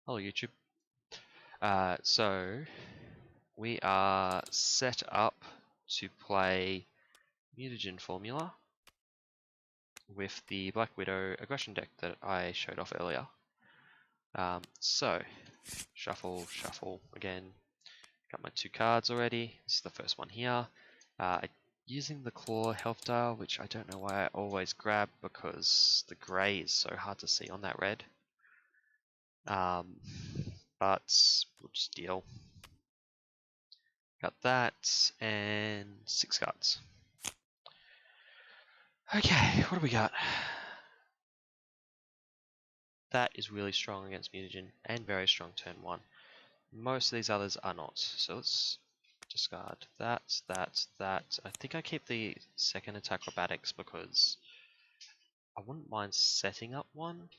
Hello YouTube. So we are set up to play Mutagen formula with the Black Widow aggression deck that I showed off earlier. So shuffle, shuffle again. Got my 2 cards already. This is the first one here. Using the Claw health dial, which I don't know why I always grab because the grey is so hard to see on that red. But we'll just deal. Got that, and 6 cards. Okay, what do we got? That is really strong against Mutagen, and very strong turn 1. Most of these others are not, so let's discard that, that. I think I keep the second attack acrobatics because I wouldn't mind setting up one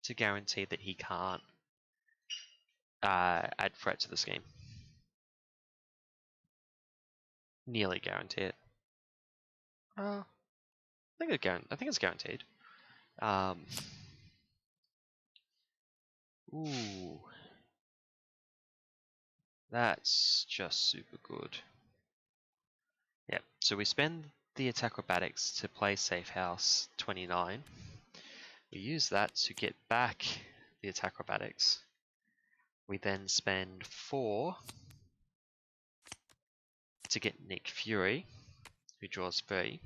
to guarantee that he can't add threat to this game. Nearly guarantee it. I think it's guaranteed. Ooh, that's just super good. Yeah, so we spend the attack acrobatics to play Safe House 29. We use that to get back the attack acrobatics. We then spend 4 to get Nick Fury, who draws 3.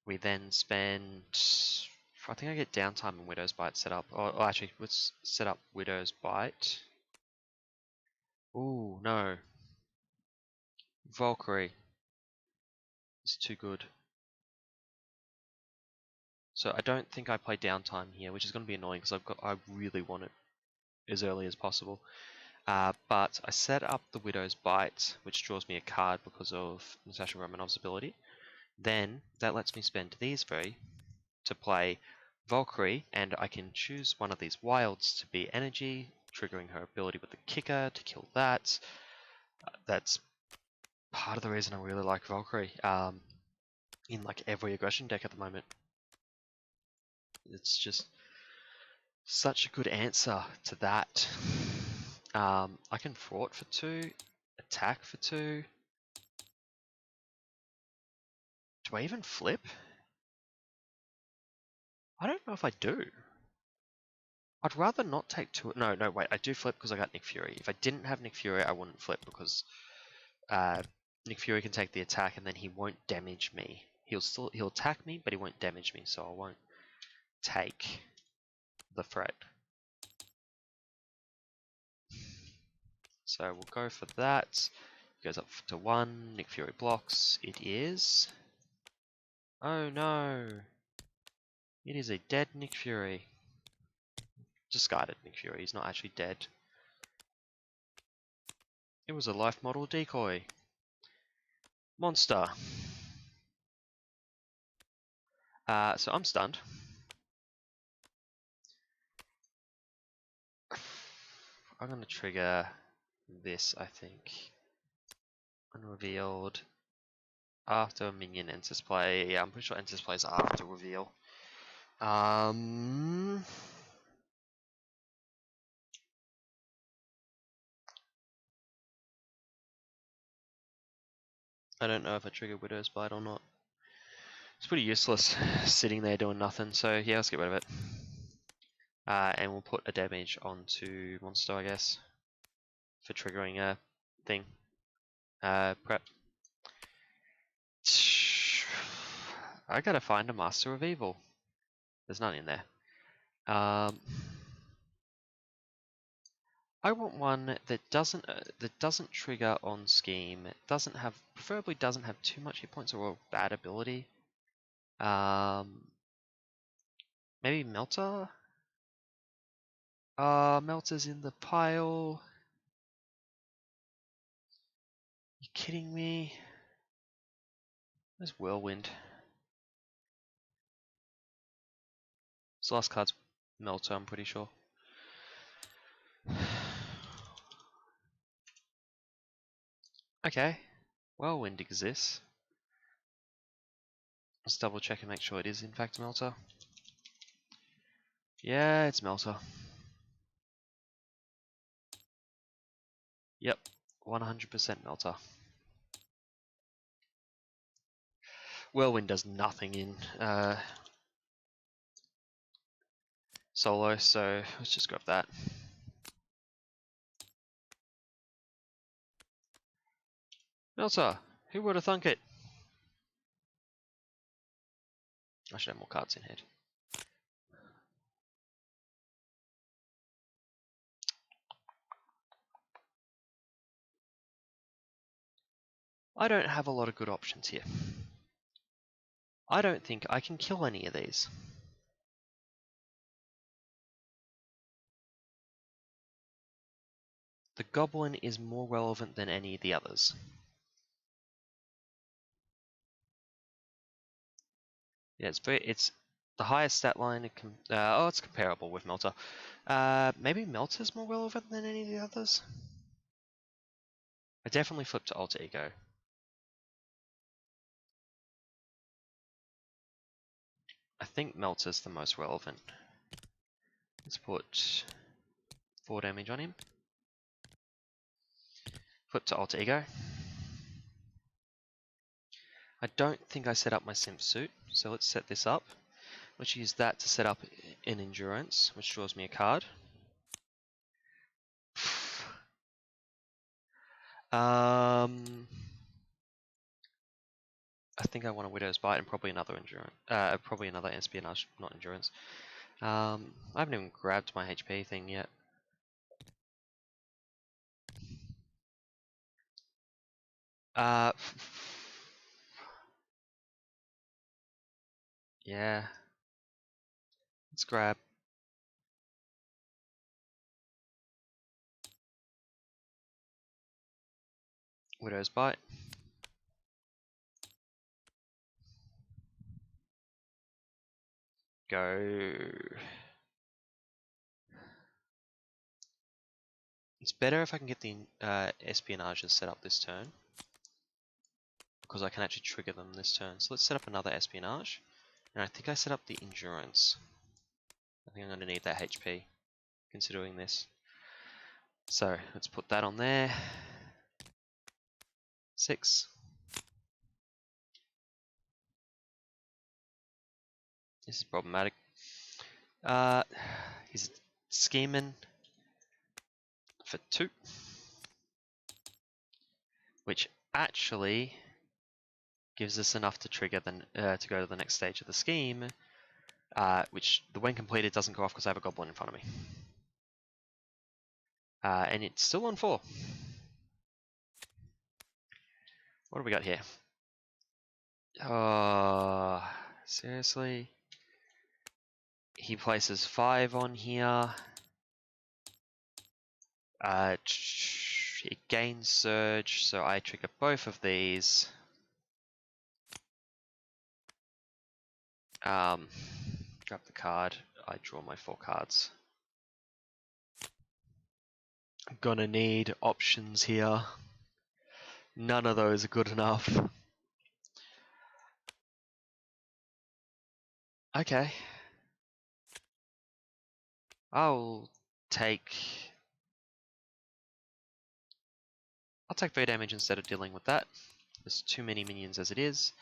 We then spend, I think I get downtime and Widow's Bite set up. Or actually, let's set up Widow's Bite. Ooh, no. Valkyrie is too good. So I don't think I play downtime here, which is going to be annoying because I really want it as early as possible. But I set up the Widow's Bite, which draws me a card because of Natasha Romanov's ability. Then that lets me spend these 3 to play Valkyrie, and I can choose one of these wilds to be energy, triggering her ability with the kicker to kill that. That's part of the reason I really like Valkyrie in like every aggression deck at the moment. It's just such a good answer to that. I can thwart for 2, attack for 2. Do I even flip? I don't know if I do. I'd rather not take 2. No, wait, I do flip because I got Nick Fury. If I didn't have Nick Fury, I wouldn't flip because Nick Fury can take the attack and then he won't damage me. He'll attack me, but he won't damage me, so I won't take the threat. So we'll go for that. Goes up to 1. Nick Fury blocks. It is. Oh no! It is a dead Nick Fury. Discarded Nick Fury. He's not actually dead. It was a life model decoy. Monster. So I'm stunned. I'm going to trigger this, I think. Unrevealed. After minion enters play. Yeah, I'm pretty sure enters plays after reveal. I don't know if I trigger Widow's Bite or not. It's pretty useless sitting there doing nothing, so yeah, let's get rid of it. And we'll put a damage onto Monster, I guess, for triggering a thing. Prep. I gotta find a Master of Evil. There's none in there. I want one that doesn't trigger on scheme. Preferably doesn't have too much hit points or a bad ability. Maybe Melter. Melter's in the pile. You kidding me? There's Whirlwind. This last card's Melter, I'm pretty sure. Okay, Whirlwind exists. Let's double check and make sure it is in fact Melter. Yeah, it's Melter. Yep, 100% Melter. Whirlwind does nothing in solo, so let's just grab that. Melter, who would have thunk it? I should have more cards in hand. I don't have a lot of good options here. I don't think I can kill any of these. The Goblin is more relevant than any of the others. Yeah, it's the highest stat line. It's comparable with Melter. Maybe Melter's more relevant than any of the others. I definitely flip to Alter Ego. I think Melter's the most relevant. Let's put 4 damage on him. Flip to Alter Ego. I don't think I set up my Simp suit, so let's set this up. Let's use that to set up an Endurance, which draws me a card. I think I want a Widow's Bite and probably another Endurance. Probably another Espionage, not Endurance. I haven't even grabbed my HP thing yet. Yeah. Let's grab. Widow's Bite. Go. It's better if I can get the Espionages set up this turn, because I can actually trigger them this turn. So let's set up another Espionage. And I think I set up the Endurance. I think I'm going to need that HP, considering this. So let's put that on there. 6. This is problematic. He's scheming for 2, which actually gives us enough to trigger to go to the next stage of the scheme, which when completed doesn't go off because I have a Goblin in front of me. And it's still on 4. What do we got here? Seriously? He places 5 on here. It gains Surge, so I trigger both of these. Grab the card. I draw my 4 cards. I'm gonna need options here. None of those are good enough. Okay. I'll take 3 damage instead of dealing with that. There's too many minions as it is.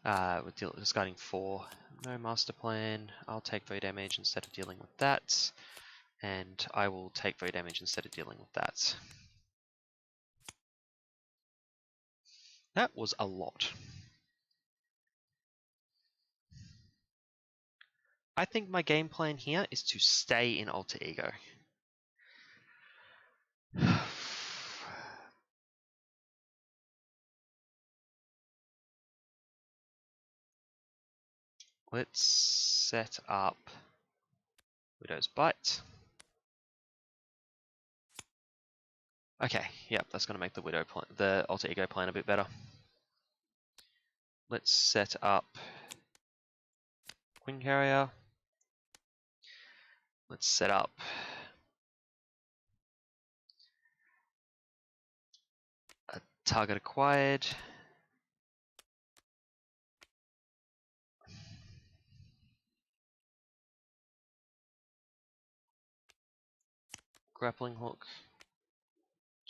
We're discarding 4. No master plan. I'll take 3 damage instead of dealing with that. And I will take 3 damage instead of dealing with that. That was a lot. I think my game plan here is to stay in Alter Ego. Let's set up Widow's Bite. Okay, yep, that's going to make the Alter Ego plan a bit better. Let's set up Quincarrier. Let's set up a target acquired. grappling hook.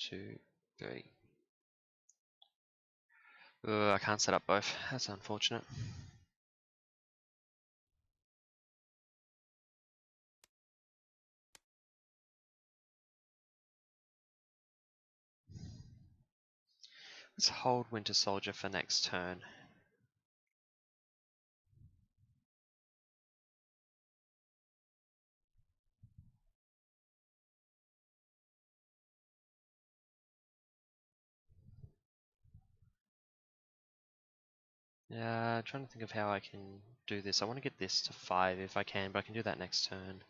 2, 3. I can't set up both. That's unfortunate. Let's hold Winter Soldier for next turn. Yeah, I'm trying to think of how I can do this. I want to get this to 5 if I can, but I can do that next turn.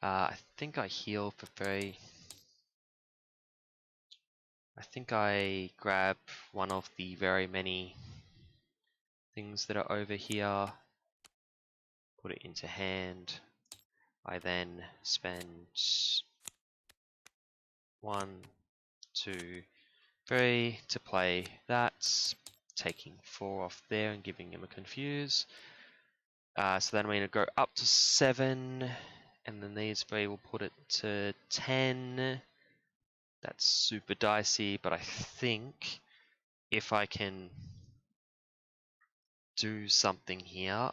I think I heal for 3. I think I grab one of the very many things that are over here, put it into hand. I then spend 1, 2, 3 to play that, taking 4 off there and giving him a confuse. So then I'm going to go up to 7, and then these 3 will put it to 10. That's super dicey, but I think if I can do something here,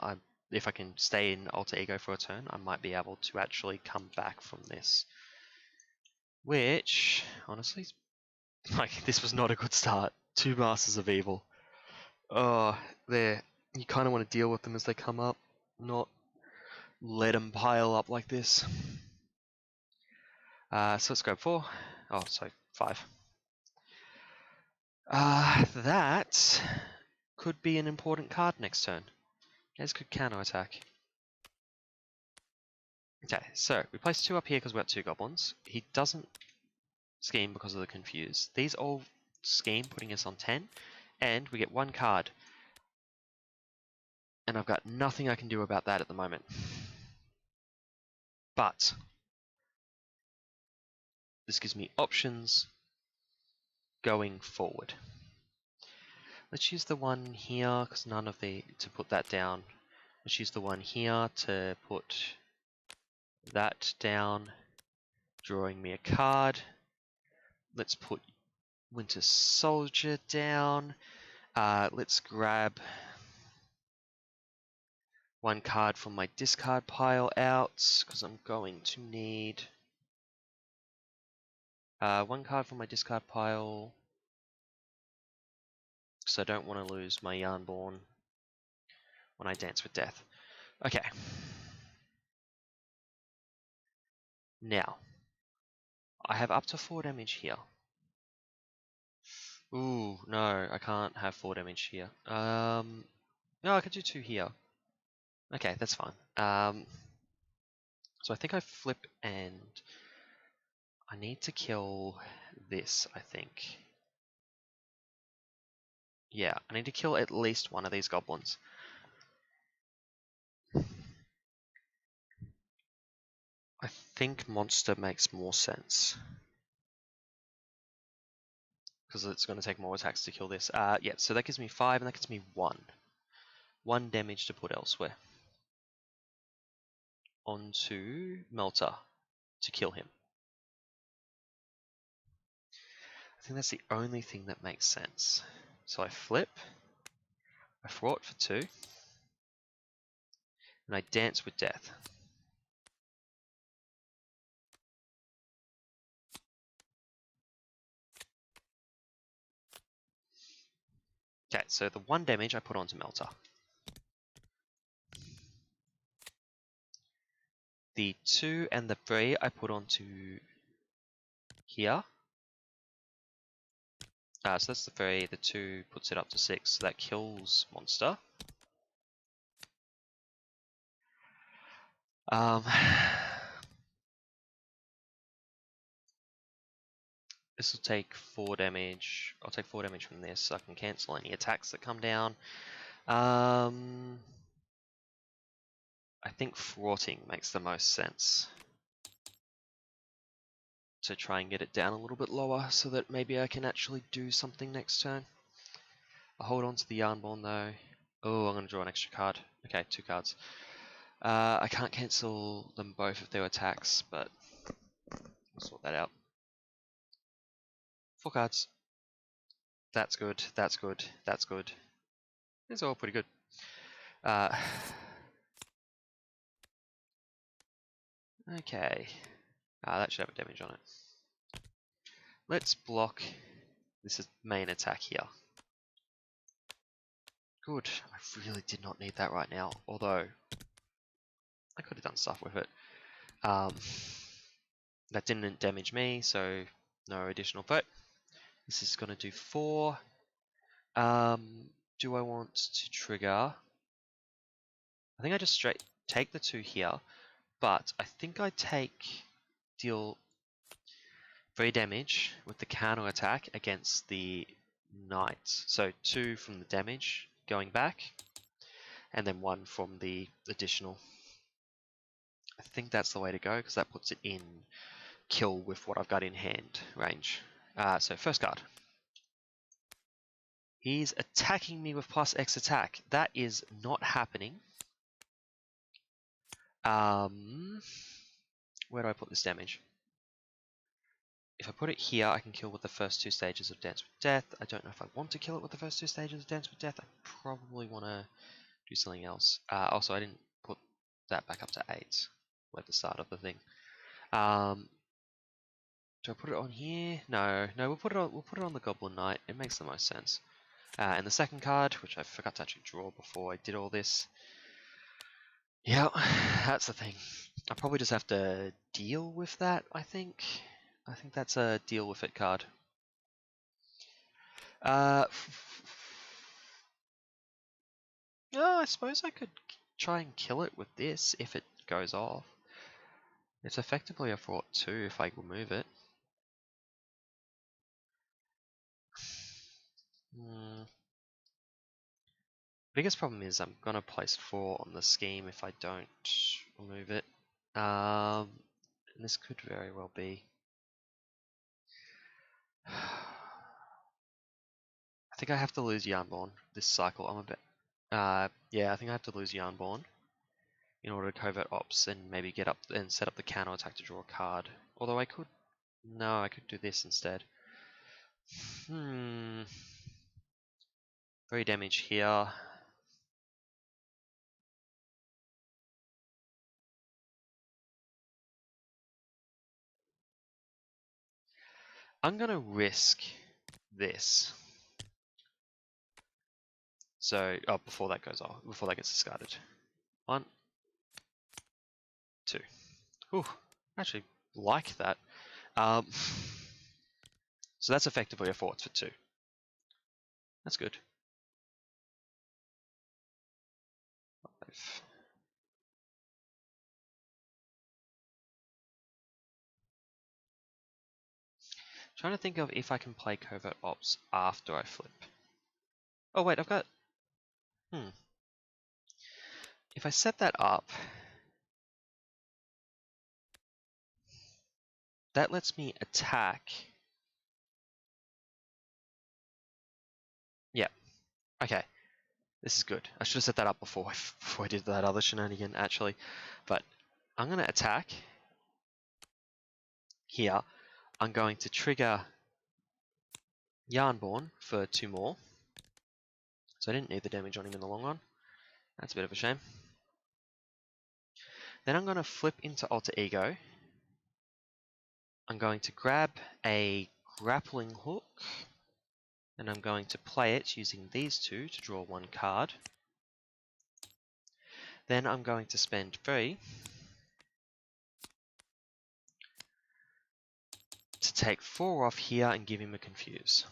if I can stay in Alter Ego for a turn, I might be able to actually come back from this. Which, honestly, like, this was not a good start. 2 Masters of Evil. Oh, there. You kind of want to deal with them as they come up, not let them pile up like this. So let's grab 4. Oh, sorry, 5. That could be an important card next turn. Guys could counterattack. Okay, so we place 2 up here because we've got 2 goblins. He doesn't scheme because of the confuse. These all scheme, putting us on 10, and we get 1 card. And I've got nothing I can do about that at the moment. But this gives me options going forward. Let's use the one here, because none of the, to put that down. Let's use the one here to put that down, drawing me a card. Let's put Winter Soldier down. Let's grab 1 card from my discard pile out, because I'm going to need 1 card from my discard pile, because I don't want to lose my Jarnbjorn when I dance with death. Okay. Now, I have up to 4 damage here. Ooh, no, I can't have 4 damage here. No, I could do 2 here. Okay, that's fine. So I think I flip and I need to kill this, I think. Yeah, I need to kill at least one of these goblins. I think monster makes more sense. Because it's going to take more attacks to kill this. Yeah, so that gives me 5 and that gives me 1. 1 damage to put elsewhere. Onto Melter to kill him. I think that's the only thing that makes sense. So I flip, I thwart for 2, and I dance with death. Okay, so the 1 damage I put onto Melter. The 2 and the 3 I put onto here. So that's the 3, the 2 puts it up to 6, so that kills monster. This will take 4 damage. I'll take 4 damage from this, so I can cancel any attacks that come down. I think thwarting makes the most sense. To try and get it down a little bit lower, so that maybe I can actually do something next turn. I'll hold on to the Jarnbjorn though. Oh, I'm going to draw an extra card. Okay, 2 cards. I can't cancel them both if they're attacks, but We'll sort that out. 4 cards. That's good. That's good. That's good. It's all pretty good. Okay. That should have a damage on it. Let's block. This is main attack here. Good. I really did not need that right now. Although, I could have done stuff with it. That didn't damage me, so no additional threat. This is going to do 4. Do I want to trigger? I think I just straight take the 2 here, but I think I deal 3 damage with the counter attack against the knight. So 2 from the damage going back, and then 1 from the additional. I think that's the way to go, because that puts it in kill with what I've got in hand range. So first card. He's attacking me with +X attack. That is not happening. Where do I put this damage? If I put it here, I can kill with the first 2 stages of Dance with Death. I don't know if I want to kill it with the first 2 stages of Dance with Death. I probably want to do something else. Also, I didn't put that back up to 8 at the start of the thing. Do I put it on here? No, we'll put it on the Goblin Knight. It makes the most sense. And the second card, which I forgot to actually draw before I did all this. Yeah, that's the thing. I probably just have to deal with that, I think. I think that's a deal with it card. I suppose I could try and kill it with this if it goes off. It's effectively a fort 2 if I remove it. Biggest problem is I'm gonna place 4 on the scheme if I don't remove it. And this could very well be. I think I have to lose Jarnbjorn this cycle. I'm a bit. Yeah, I think I have to lose Jarnbjorn in order to covert ops and maybe get up and set up the counter attack to draw a card. Although I could. No, I could do this instead. 3 damage here. I'm gonna risk this. So, before that goes off, before that gets discarded. 1, 2. Ooh, actually like that. So that's effectively a fort for 2. That's good. 5. Trying to think of if I can play covert ops after I flip. Oh wait, I've got. If I set that up, that lets me attack. Yeah. Okay. This is good. I should have set that up before I did that other shenanigan, actually. But I'm going to attack. Here, I'm going to trigger Jarnbjorn for 2 more. So I didn't need the damage on him in the long run. That's a bit of a shame. Then I'm going to flip into Alter Ego. I'm going to grab a grappling hook. And I'm going to play it using these 2 to draw 1 card. Then I'm going to spend 3 to take 4 off here and give him a confuse.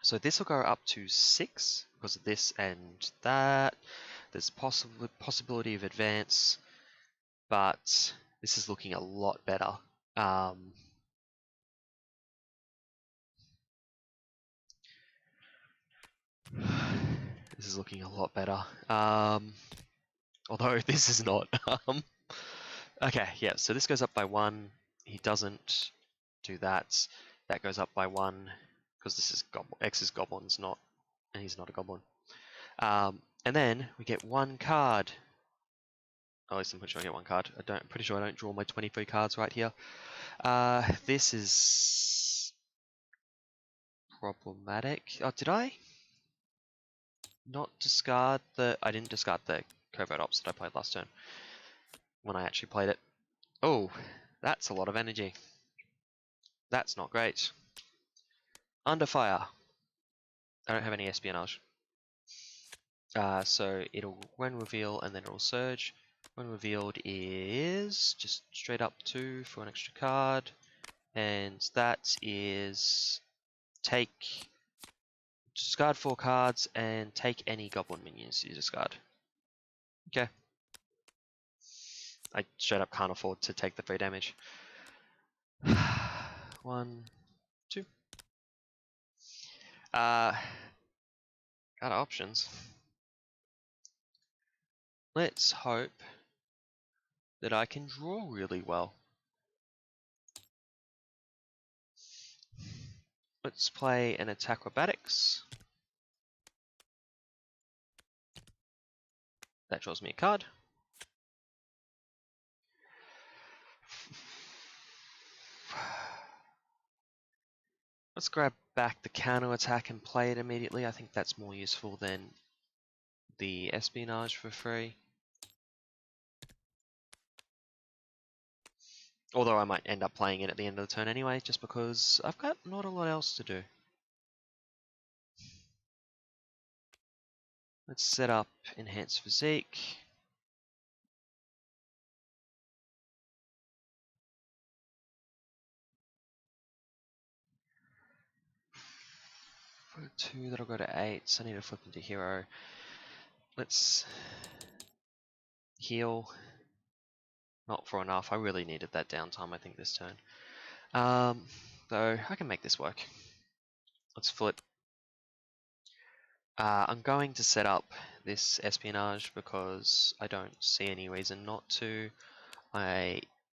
So this will go up to 6 because of this and that. There's possibility of advance, but this is looking a lot better. This is looking a lot better. Although this is not. Okay, yeah, so this goes up by 1. He doesn't do that. That goes up by 1 because this is X is Goblin's not, and he's not a Goblin. And then we get 1 card At least I'm pretty sure I get one card. I'm pretty sure I don't draw my 23 cards right here. This is problematic. Oh, did I not discard the... I didn't discard the Covert Ops that I played last turn when I actually played it. Oh, that's a lot of energy. That's not great. Under Fire. I don't have any Espionage. So it'll when reveal and then it'll surge. When revealed is just straight up 2 for an extra card. And that is discard 4 cards and take any goblin minions you discard. Okay. I straight up can't afford to take the free damage. 1, 2. Got options. Let's hope that I can draw really well. Let's play an Acrobatics. That draws me a card. Let's grab back the Counterattack and play it immediately. I think that's more useful than the Espionage for free. Although I might end up playing it at the end of the turn anyway, just because I've got not a lot else to do. Let's set up Enhanced Physique. For 2, that'll go to 8, so I need to flip into Hero. Let's heal. Not for enough. I really needed that downtime, I think, this turn. Though I can make this work. Let's flip. I'm going to set up this Espionage because I don't see any reason not to.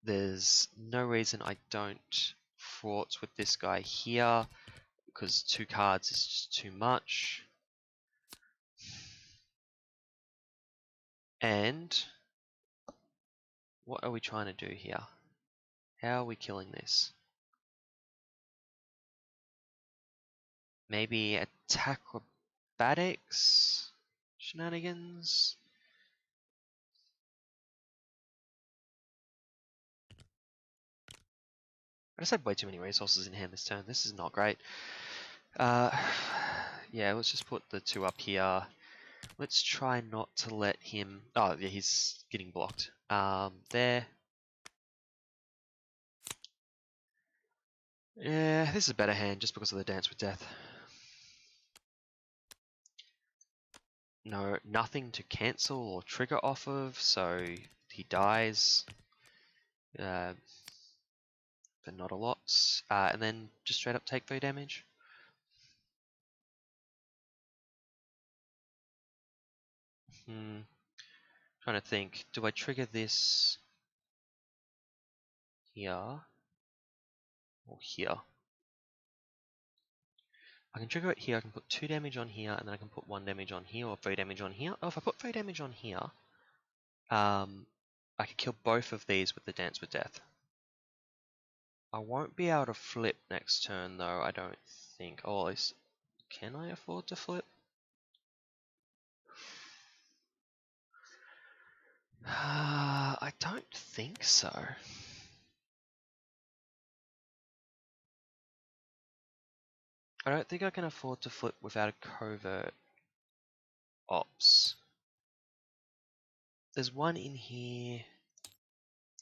There's no reason I don't fraught with this guy here because 2 cards is just too much. And what are we trying to do here? How are we killing this? Maybe Acrobatics shenanigans? I just had way too many resources in hand this turn. This is not great. Yeah, let's just put the 2 up here. Let's try not to let him... Oh, yeah, he's getting blocked. There. Yeah, this is a better hand just because of the Dance with Death. No, nothing to cancel or trigger off of, so he dies. But not a lot. And then just straight up take 3 damage. Trying to think, do I trigger this here or here? I can trigger it here, I can put 2 damage on here, and then I can put 1 damage on here, or 3 damage on here. Oh, if I put 3 damage on here, I could kill both of these with the Dance with Death. I won't be able to flip next turn though, I don't think. Oh, at least, can I afford to flip? I don't think so. I don't think I can afford to flip without a Covert Ops. There's 1 in here.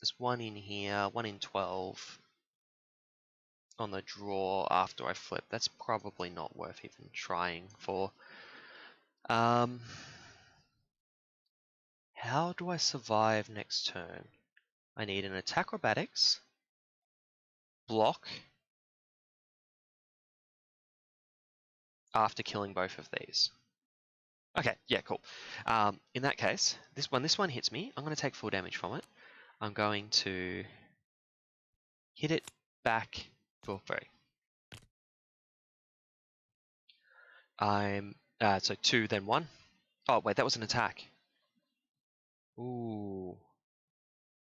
There's 1 in here, 1 in 12 on the draw after I flip. That's probably not worth even trying for. How do I survive next turn? I need an Acrobatics, block, after killing both of these. Okay, yeah, cool. In that case, this one hits me, I'm going to take 4 damage from it. I'm going to hit it back for free. So 2 then 1. Oh wait, that was an attack. Ooh.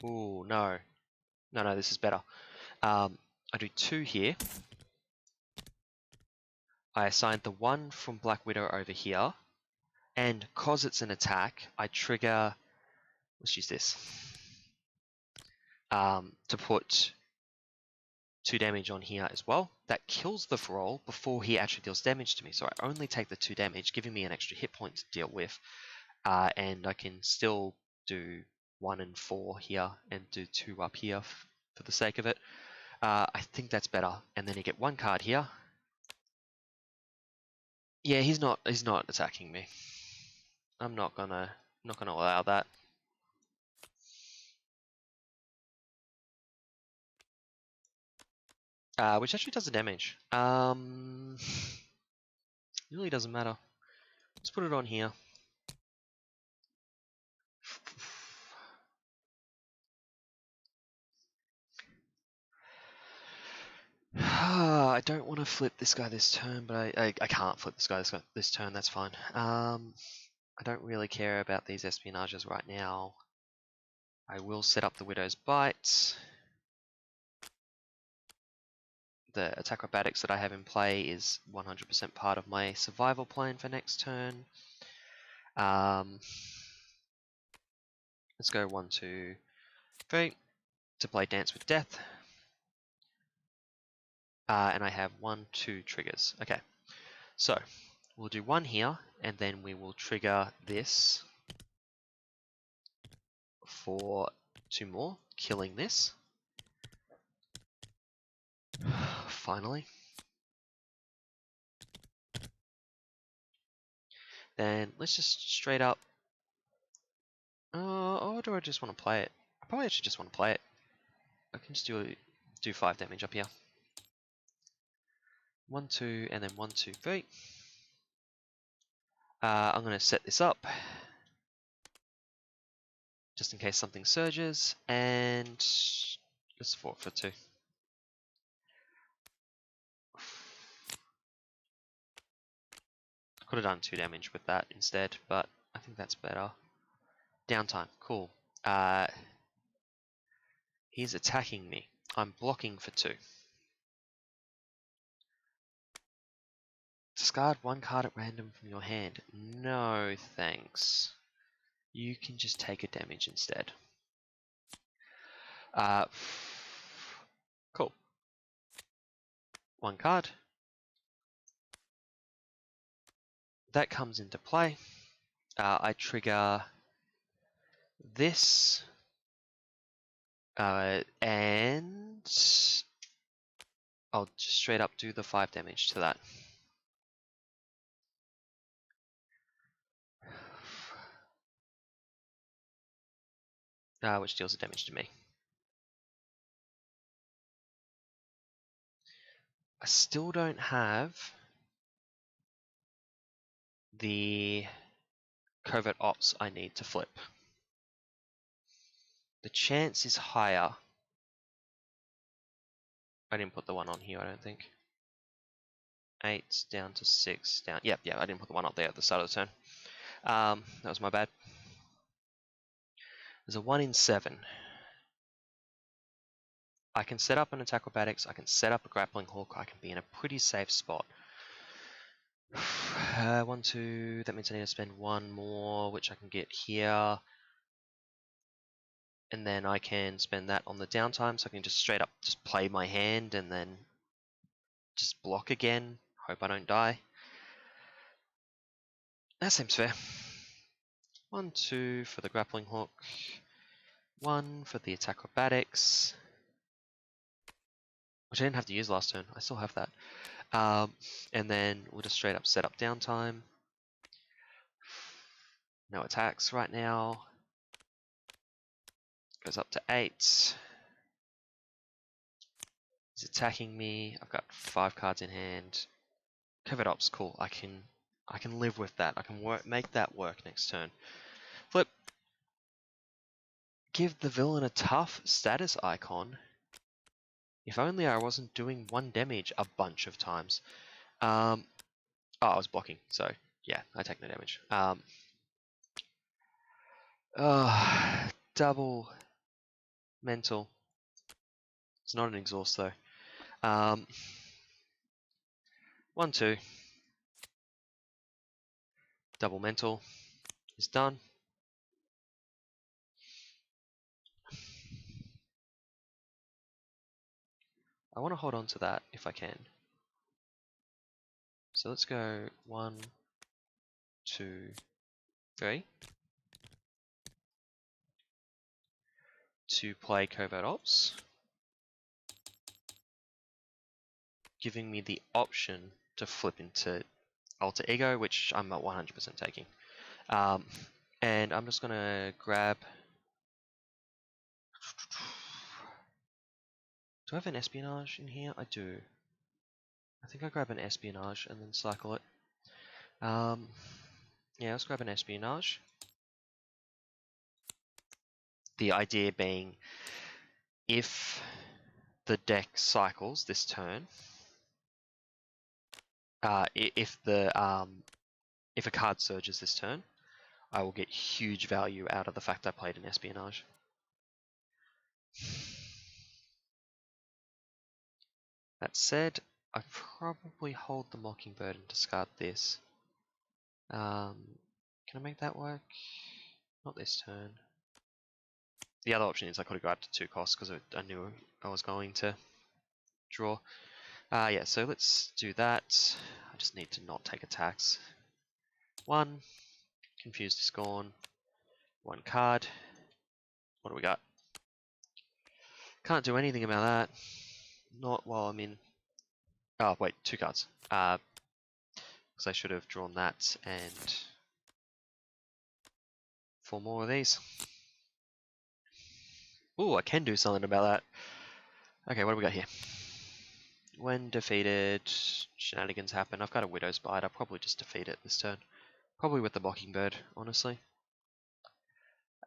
Ooh, no. No, this is better. I do 2 here. I assign the 1 from Black Widow over here. And cause it's an attack, I trigger... Let's use this. To put 2 damage on here as well. That kills the Thrall before he actually deals damage to me. So I only take the 2 damage, giving me an extra hit point to deal with. And I can still do 1 and 4 here and do 2 up here for the sake of it. I think that's better. And then you get 1 card here. Yeah, he's not attacking me. I'm not gonna allow that. Which actually does the damage. It really doesn't matter. Let's put it on here. I don't want to flip this guy this turn, but I can't flip this guy this turn, that's fine. I don't really care about these espionages right now. I will set up the Widow's Bite. The attack acrobatics that I have in play is 100% part of my survival plan for next turn. Let's go 1, 2, 3 to play Dance with Death. And I have 1, 2 triggers. Okay, so we'll do 1 here, and then we will trigger this for 2 more, killing this. Finally. Then let's just straight up. Or do I just want to play it? I probably actually just want to play it. I can just do 5 damage up here. 1, 2, and then 1, 2, 3. I'm going to set this up just in case something surges, and let's fort for 2. Could have done 2 damage with that instead, but I think that's better. Downtime, cool. He's attacking me. I'm blocking for 2. Discard 1 card at random from your hand. No, thanks. You can just take a damage instead. Cool. 1 card. That comes into play. I trigger this. And I'll just straight up do the 5 damage to that. Which deals the damage to me. I still don't have the covert ops I need to flip. The chance is higher. I didn't put the 1 on here, I don't think. 8 down to 6 down. Yep, I didn't put the 1 up there at the start of the turn. That was my bad. There's a 1 in 7. I can set up an attack acrobatics, I can set up a grappling hook, I can be in a pretty safe spot. 1, 2, that means I need to spend 1 more, which I can get here. And then I can spend that on the downtime, so I can just straight up just play my hand and then just block again. Hope I don't die. That seems fair. 1, 2 for the grappling hook. 1 for the attack acrobatics. Which I didn't have to use last turn. I still have that. And then we'll just straight up set up downtime. No attacks right now. Goes up to 8. He's attacking me. I've got 5 cards in hand. Covert ops, cool. I can live with that. I can make that work next turn. Flip. Give the villain a tough status icon. If only I wasn't doing 1 damage a bunch of times. Oh, I was blocking, so yeah, I take no damage. Double mental. It's not an exhaust though. 1, 2. Double mental is done. I want to hold on to that if I can. So let's go 1, 2, 3. To play Covert Ops, giving me the option to flip into Alter Ego, which I'm at 100% taking. And I'm just going to grab... Do I have an Espionage in here? I do. I think I grab an Espionage and then cycle it. Yeah, let's grab an Espionage. The idea being, if the deck cycles this turn, if a card surges this turn, I will get huge value out of the fact I played an Espionage. That said, I probably hold the Mockingbird and discard this. Can I make that work? Not this turn. The other option is I could have grabbed 2 costs because I knew I was going to draw. Yeah, so let's do that. I just need to not take attacks. 1. Confused is gone. 1 card. What do we got? Can't do anything about that. Not while I'm in... Oh, wait, 2 cards. Because I should have drawn that and 4 more of these. Ooh, I can do something about that. Okay, what do we got here? When defeated, shenanigans happen. I've got a Widow's Bite. I'll probably just defeat it this turn. Probably with the Mockingbird, honestly.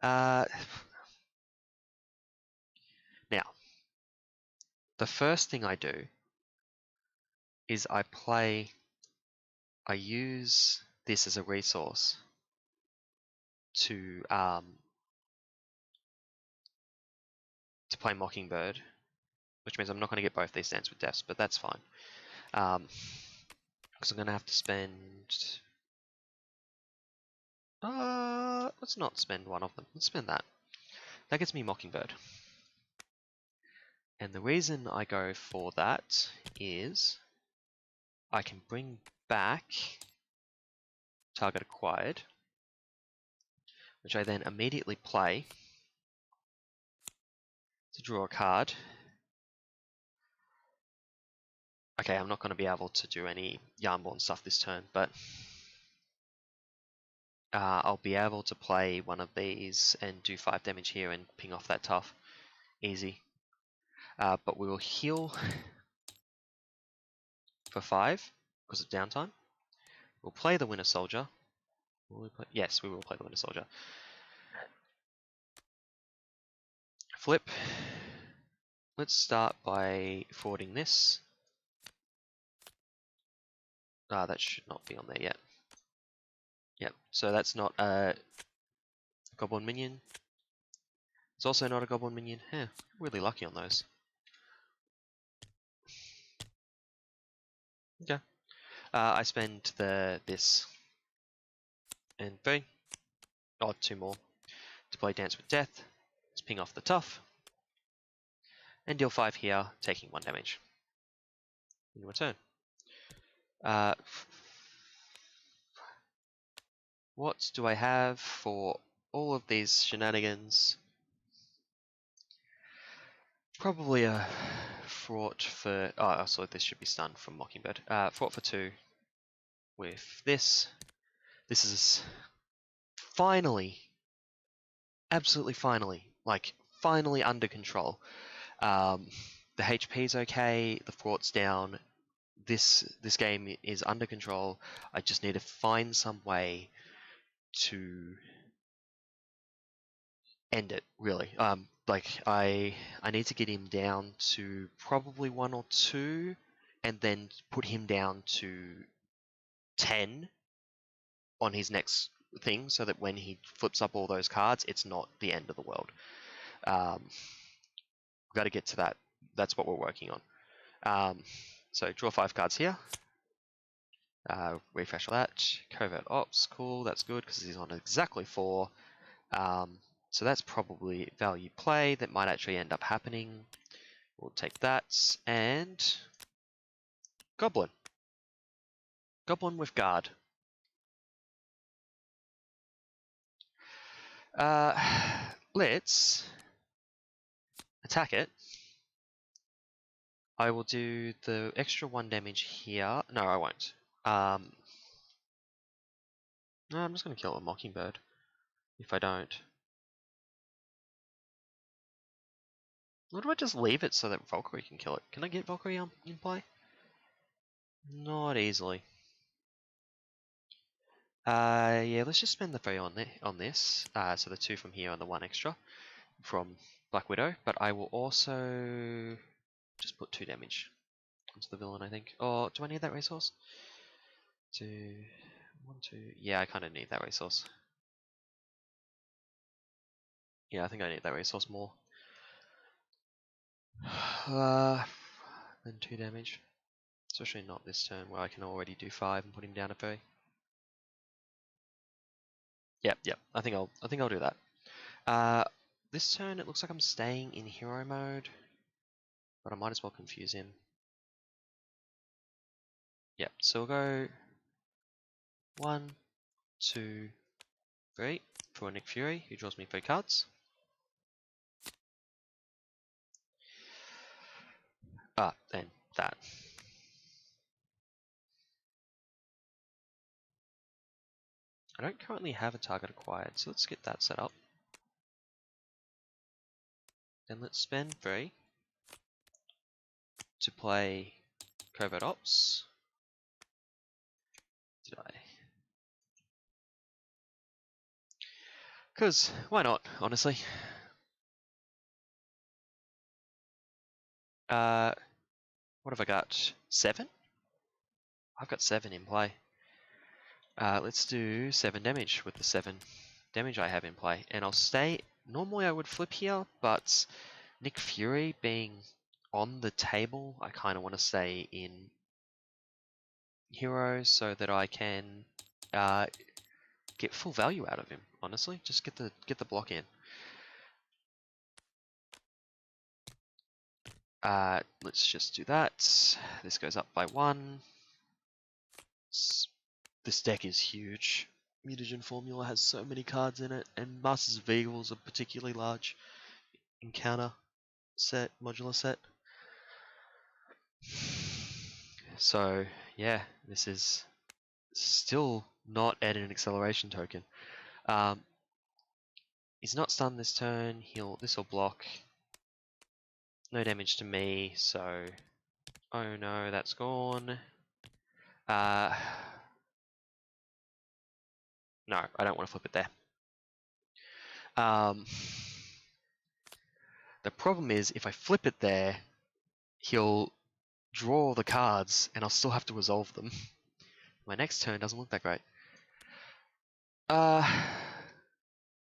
Now, the first thing I do is I use this as a resource to play Mockingbird, which means I'm not going to get both these Dance with Deaths, but that's fine. Because I'm going to have to spend... let's not spend one of them. Let's spend that. That gets me Mockingbird. And the reason I go for that is I can bring back target acquired, which I then immediately play to draw a card. Okay, I'm not going to be able to do any Jarnbjorn stuff this turn, but I'll be able to play one of these and do 5 damage here and ping off that tough. Easy. But we will heal for 5 because of downtime. We'll play the Winter Soldier. Will we play? Yes, we will play the Winter Soldier. Flip. Let's start by forwarding this. That should not be on there yet. Yep, so that's not a Goblin minion. It's also not a Goblin minion. Yeah, really lucky on those. Okay. I spend this and 3. Oh, 2 more to play Dance with Death. Let's ping off the tough. And deal 5 here, taking 1 damage. In return. What do I have for all of these shenanigans? Probably a fraught for... Oh, so this should be stunned from Mockingbird. Fraught for 2 with this. This is finally, absolutely finally, like finally under control. The HP is okay, the fraught's down. This game is under control. I just need to find some way to end it, really. Like I need to get him down to probably 1 or 2, and then put him down to 10 on his next thing, so that when he flips up all those cards, it's not the end of the world. We've got to get to that. That's what we're working on. So draw 5 cards here. Refresh that. Covert Ops, cool, that's good because he's on exactly 4. So that's probably value play that might actually end up happening. We'll take that, and Goblin. Goblin with guard. Let's attack it. I will do the extra 1 damage here. No, I won't. No, I'm just going to kill a Mockingbird. If I don't. Or do I just leave it so that Valkyrie can kill it? Can I get Valkyrie in play? Not easily. Yeah, let's just spend the 3 on this. So the 2 from here and the 1 extra from Black Widow. But I will also just put 2 damage onto the villain, I think. Oh, do I need that resource? 2, 1, 2. Yeah, I kind of need that resource. Yeah, I think I need that resource more. Then 2 damage. Especially not this turn where I can already do 5 and put him down to 3. Yep. I think I'll do that. This turn it looks like I'm staying in hero mode, but I might as well confuse him. Yep. So we'll go 1, 2, 3 for Nick Fury, who draws me 3 cards. And that. I don't currently have a target acquired, so let's get that set up. Then let's spend 3 to play Covert Ops. Did I? Because, why not, honestly? What have I got? 7? I've got 7 in play. Let's do 7 damage with the 7 damage I have in play. And I'll stay... Normally I would flip here, but Nick Fury being on the table, I kind of want to stay in hero so that I can get full value out of him, honestly. Just get the block in. Let's just do that. This goes up by 1. This deck is huge. Mutagen Formula has so many cards in it, and Masters of Evils are particularly large. Encounter set, modular set. So, yeah, this is still not at an acceleration token. He's not stunned this turn. This will block. No damage to me, so... Oh no, that's gone. No, I don't want to flip it there. The problem is, if I flip it there, he'll draw the cards, and I'll still have to resolve them. My next turn doesn't look that great.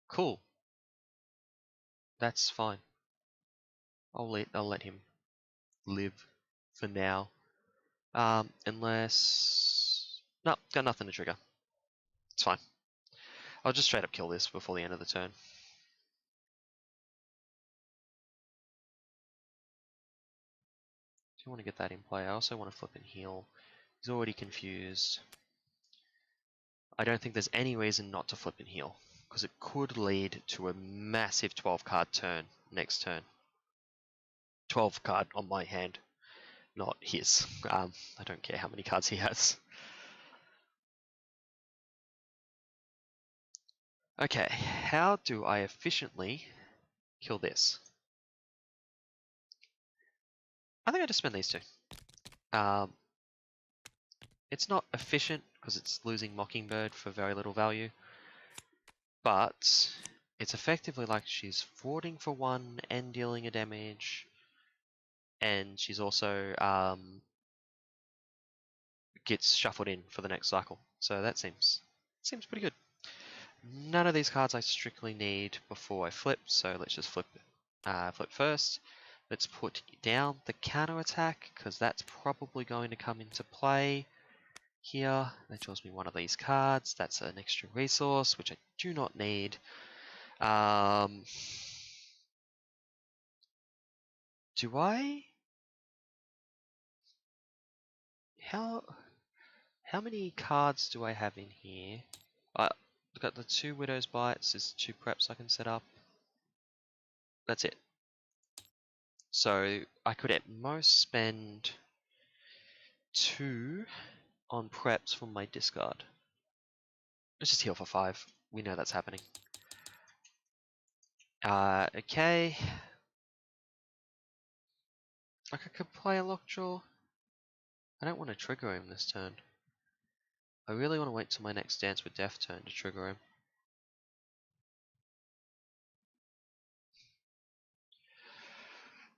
Cool. That's fine. I'll let him live for now. Unless... No, got nothing to trigger. It's fine. I'll just straight up kill this before the end of the turn. Do you want to get that in play? I also want to flip and heal. He's already confused. I don't think there's any reason not to flip and heal, because it could lead to a massive 12 card turn next turn. 12 card on my hand, not his. I don't care how many cards he has. Okay, how do I efficiently kill this? I think I just spend these 2. It's not efficient because it's losing Mockingbird for very little value, but it's effectively like she's forwarding for 1 and dealing a damage, and she's also gets shuffled in for the next cycle. So that seems pretty good. None of these cards I strictly need before I flip, so let's just flip first. Let's put down the counterattack, because that's probably going to come into play here. That draws me one of these cards. That's an extra resource, which I do not need. Do I? How many cards do I have in here? I've got the 2 Widow's Bites. There's 2 preps I can set up. That's it. So I could at most spend 2 on preps from my discard. Let's just heal for 5. We know that's happening. Okay. Like I could play a Lockjaw. I don't want to trigger him this turn. I really want to wait till my next Dance with Death turn to trigger him.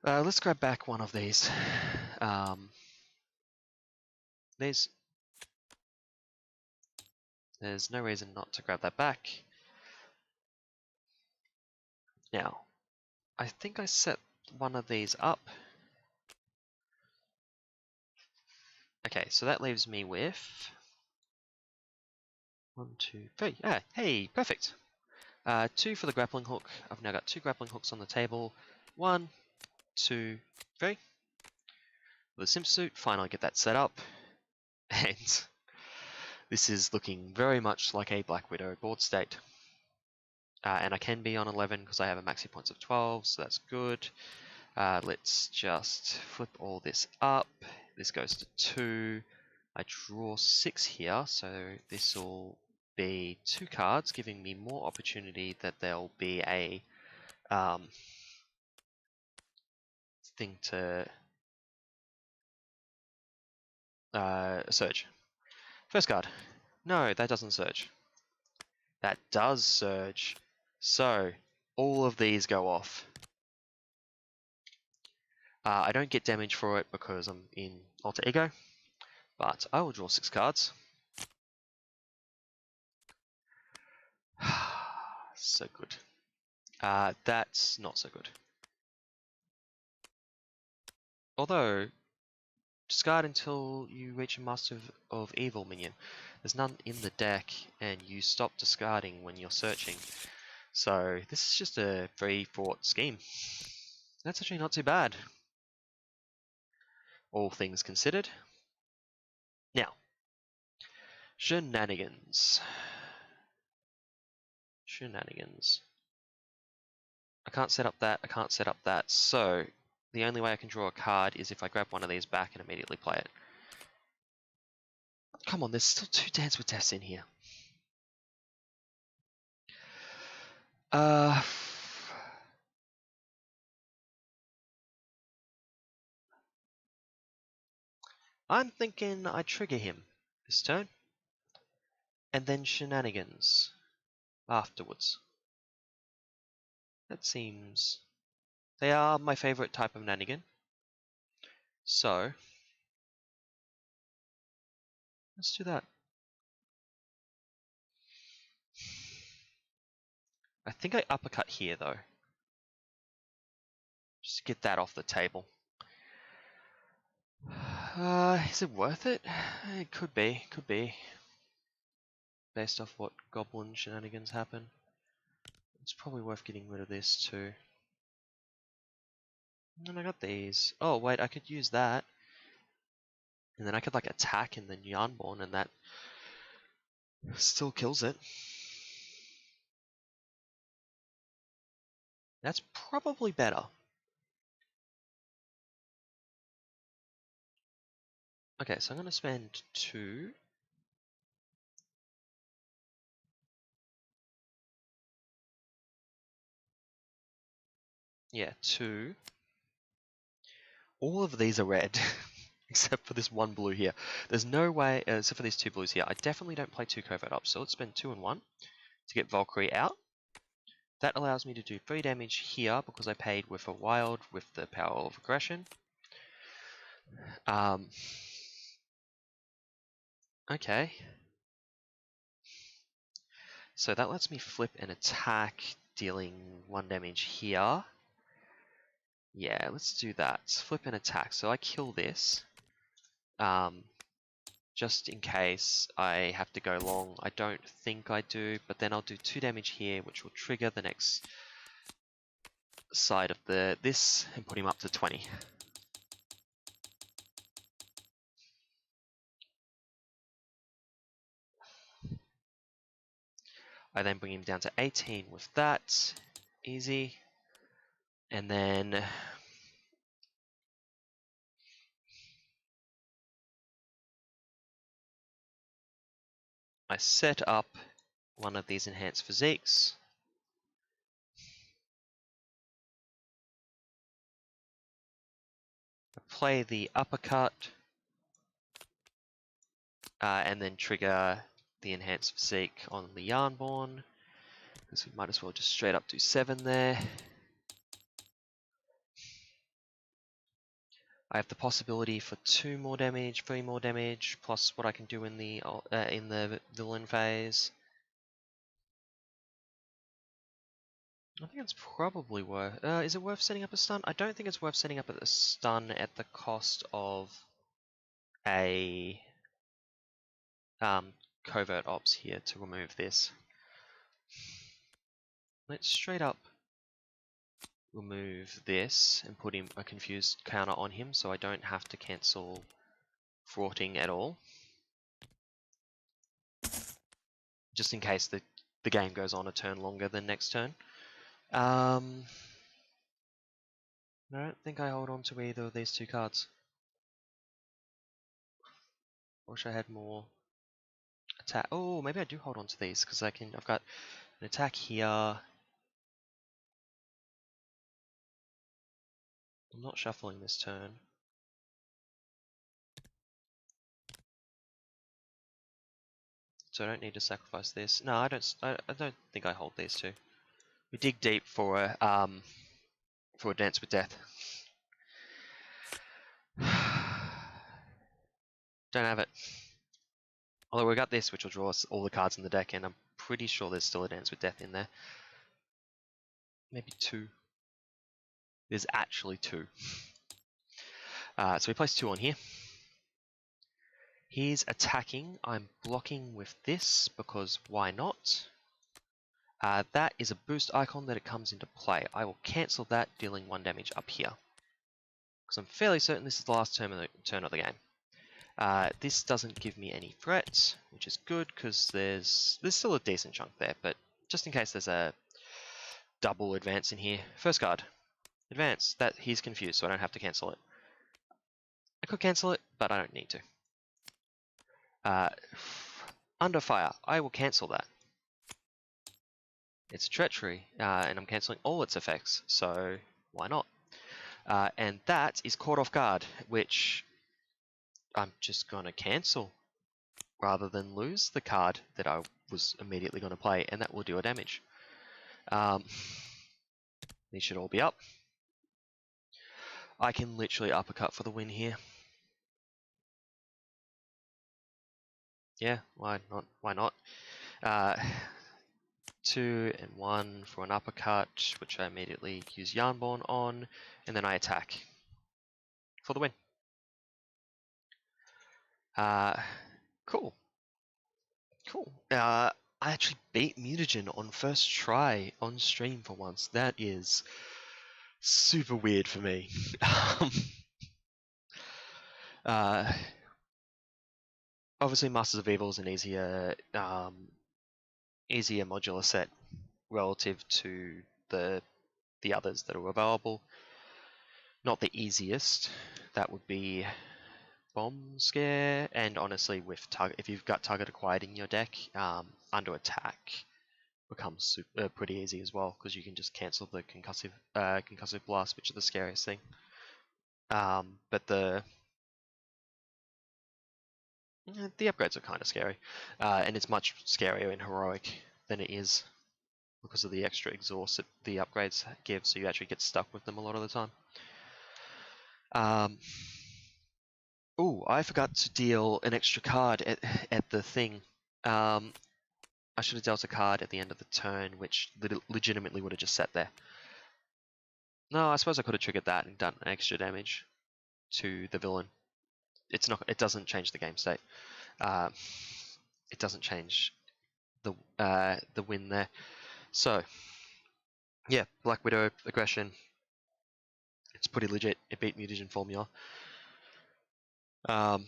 Let's grab back one of these. There's no reason not to grab that back. Now, I think I set one of these up. Okay, so that leaves me with 1, 2, 3. Ah, hey, perfect. 2 for the grappling hook. I've now got 2 grappling hooks on the table. 1, 2, 3. The Simp Suit, finally get that set up. And this is looking very much like a Black Widow board state. And I can be on 11 because I have a maxi points of 12, so that's good. Let's just flip all this up. This goes to 2. I draw 6 here, so this will be 2 cards, giving me more opportunity that there'll be a thing to surge. First card. No, that doesn't surge. That does surge. So, all of these go off. I don't get damage for it because I'm in Alter Ego, but I will draw 6 cards. So good. That's not so good. Although, discard until you reach a Master of Evil minion. There's none in the deck, and you stop discarding when you're searching. So, this is just a free fought scheme. That's actually not too bad, all things considered. Now, shenanigans. Shenanigans. I can't set up that, I can't set up that, so the only way I can draw a card is if I grab one of these back and immediately play it. Come on, there's still 2 Dance with Deaths in here. I'm thinking I trigger him this turn, and then shenanigans afterwards. That seems... They are my favourite type of nannigan. So, let's do that. I think I uppercut here though. Just to get that off the table. Is it worth it? It could be, could be. Based off what goblin shenanigans happen. It's probably worth getting rid of this too. And I got these. Oh wait, I could use that. And then I could like attack and then Jarnbjorn and that still kills it. That's probably better. Okay, so I'm going to spend 2. Yeah, 2. All of these are red, except for this one blue here. There's no way, except for these 2 blues here. I definitely don't play 2 covert up, so let's spend 2 and 1 to get Valkyrie out. That allows me to do 3 damage here because I paid with a wild with the power of aggression. Okay. So that lets me flip and attack, dealing 1 damage here. Yeah, let's do that. Flip and attack. So I kill this. Just in case I have to go long. I don't think I do, but then I'll do 2 damage here, which will trigger the next side of this and put him up to 20. I then bring him down to 18 with that. Easy. And then I set up one of these enhanced physiques. I play the uppercut. And then trigger the enhanced physique on the Jarnbjorn. Because we might as well just straight up do 7 there. I have the possibility for 2 more damage, 3 more damage, plus what I can do in the villain phase. I think it's probably worth. Is it worth setting up a stun? I don't think it's worth setting up a stun at the cost of a covert ops here to remove this. Let's straight up remove this and put him a confused counter on him, so I don't have to cancel thwarting at all. Just in case the game goes on a turn longer than next turn. I don't think I hold on to either of these 2 cards. I wish I had more attack. Oh, maybe I do hold on to these because I've got an attack here. I'm not shuffling this turn. So I don't need to sacrifice this. No, I don't think I hold these 2. We dig deep for a Dance with Death. Don't have it. Although we got this, which will draw us all the cards in the deck, and I'm pretty sure there's still a Dance with Death in there. Maybe 2. There's actually 2. So we place 2 on here. He's attacking. I'm blocking with this because why not? That is a boost icon that it comes into play. I will cancel that, dealing 1 damage up here. Because I'm fairly certain this is the last turn of the game. This doesn't give me any threats, which is good because there's still a decent chunk there, but just in case there's a double advance in here. First card, advance. That he's confused, so I don't have to cancel it. I could cancel it, but I don't need to. Under fire, I will cancel that. It's treachery, and I'm cancelling all its effects, so why not? And that is caught off guard, which I'm just going to cancel rather than lose the card that I was immediately going to play, and that will do a damage. These should all be up. I can literally uppercut for the win here. Yeah, why not? Why not? 2 and 1 for an uppercut, which I immediately use Jarnbjorn on, and then I attack for the win. Cool. Cool. I actually beat Mutagen on first try on stream for once. That is super weird for me. Obviously, Masters of Evil is an easier modular set relative to the others that are available. Not the easiest. That would be Bomb Scare, and honestly, with if you've got target acquired in your deck, under attack becomes pretty easy as well because you can just cancel the concussive blast, which is the scariest thing. But the upgrades are kind of scary, and it's much scarier in heroic than it is because of the extra exhaust that the upgrades give, so you actually get stuck with them a lot of the time. Oh, I forgot to deal an extra card at the thing. I should have dealt a card at the end of the turn, which legitimately would have just sat there. No, I suppose I could have triggered that and done extra damage to the villain. It's not. It doesn't change the game state. Uh, it doesn't change the win there. So yeah, Black Widow aggression. It's pretty legit. It beat Mutagen formula. Um,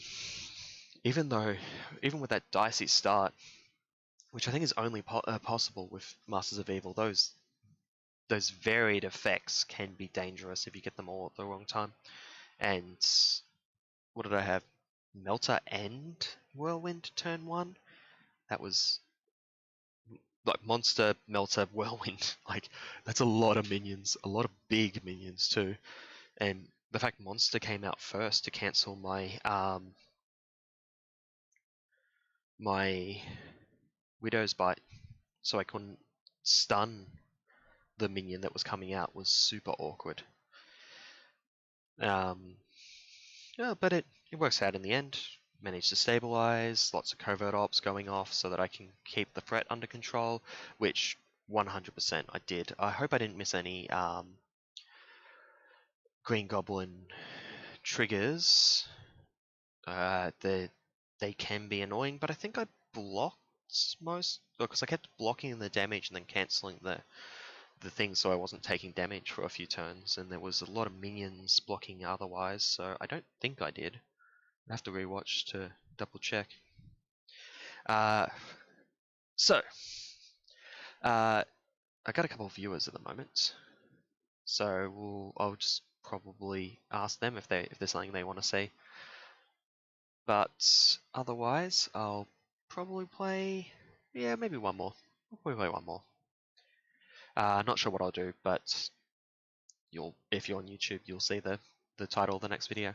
even with that dicey start, which I think is only possible with Masters of Evil, those varied effects can be dangerous if you get them all at the wrong time. And what did I have? Melter and Whirlwind turn 1? That was like Monster, Melter, Whirlwind. Like, that's a lot of minions, a lot of big minions too. And the fact Monster came out first to cancel my Widow's Bite, so I couldn't stun the minion that was coming out, was super awkward. Yeah, but it works out in the end. Managed to stabilize, lots of covert ops going off so that I can keep the threat under control, which 100% I did. I hope I didn't miss any Green Goblin triggers. They can be annoying, but I think I blocked most, because I kept blocking the damage and then cancelling the thing, so I wasn't taking damage for a few turns, and there was a lot of minions blocking otherwise, so I don't think I did. I have to rewatch to double check. Uh, so, I got a couple of viewers at the moment, so I'll just probably ask them if there's something they want to say. But otherwise, I'll probably play, yeah, maybe one more. I'll probably play one more. Not sure what I'll do, but if you're on YouTube, you'll see the title of the next video.